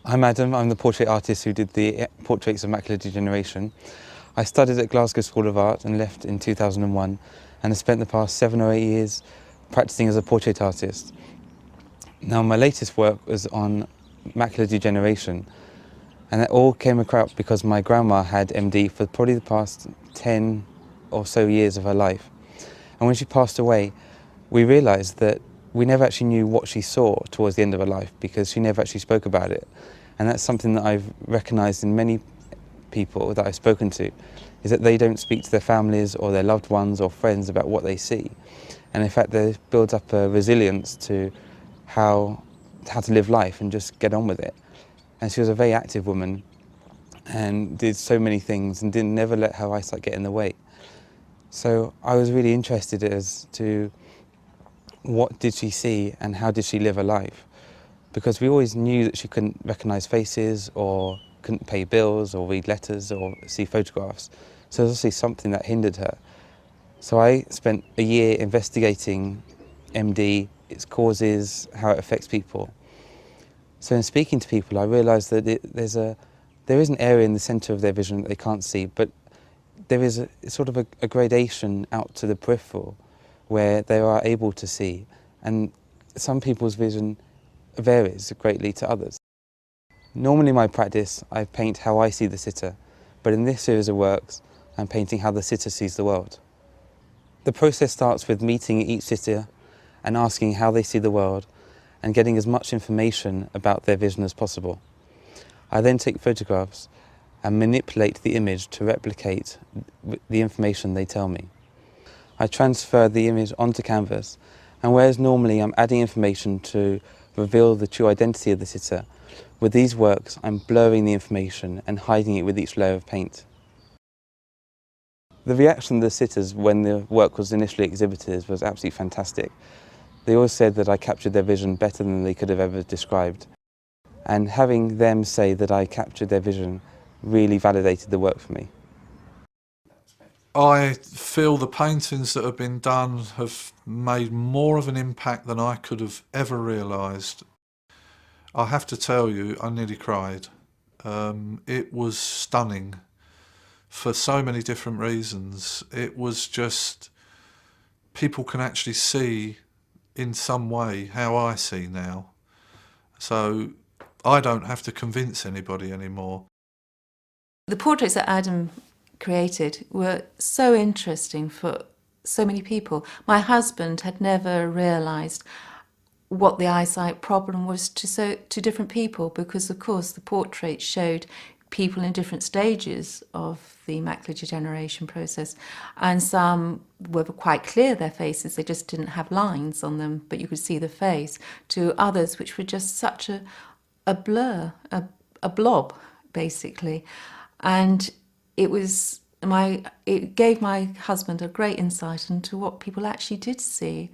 I'm Adam, I'm the portrait artist who did the portraits of macular degeneration. I studied at Glasgow School of Art and left in 2001 and have spent the past 7 or 8 years practicing as a portrait artist. Now my latest work was on macular degeneration, and it all came about because my grandma had MD for probably the past 10 or so years of her life. And when she passed away, we realised that we never actually knew what she saw towards the end of her life because she never actually spoke about it. And that's something that I've recognised in many people that I've spoken to, is that they don't speak to their families or their loved ones or friends about what they see. And in fact, there builds up a resilience to how to live life and just get on with it. And she was a very active woman and did so many things and didn't never let her eyesight get in the way. So I was really interested as to what did she see and how did she live her life? Because we always knew that she couldn't recognise faces or couldn't pay bills or read letters or see photographs. So there's obviously something that hindered her. So I spent a year investigating MD, its causes, how it affects people. So in speaking to people, I realised that there is an area in the centre of their vision that they can't see, but there is sort of a gradation out to the peripheral where they are able to see. And some people's vision varies greatly to others. Normally in my practice, I paint how I see the sitter, but in this series of works, I'm painting how the sitter sees the world. The process starts with meeting each sitter and asking how they see the world and getting as much information about their vision as possible. I then take photographs and manipulate the image to replicate the information they tell me. I transfer the image onto canvas, and whereas normally I'm adding information to reveal the true identity of the sitter, with these works I'm blurring the information and hiding it with each layer of paint. The reaction of the sitters when the work was initially exhibited was absolutely fantastic. They all said that I captured their vision better than they could have ever described. And having them say that I captured their vision really validated the work for me. I feel the paintings that have been done have made more of an impact than I could have ever realised. I have to tell you, I nearly cried. It was stunning for so many different reasons. It was just, people can actually see in some way how I see now. So I don't have to convince anybody anymore. The portraits that Adam created were so interesting for so many people. My husband had never realised what the eyesight problem was to different people, because of course the portrait showed people in different stages of the macular degeneration process, and some were quite clear, their faces, they just didn't have lines on them but you could see the face, to others which were just such a blur, a blob basically. And it gave my husband a great insight into what people actually did see.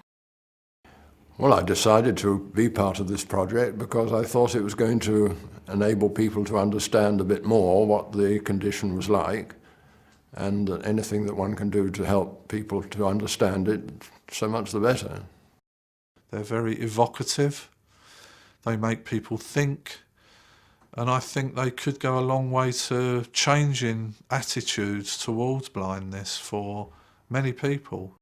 Well, I decided to be part of this project because I thought it was going to enable people to understand a bit more what the condition was like, and anything that one can do to help people to understand it, so much the better. They're very evocative, they make people think, and I think they could go a long way to changing attitudes towards blindness for many people.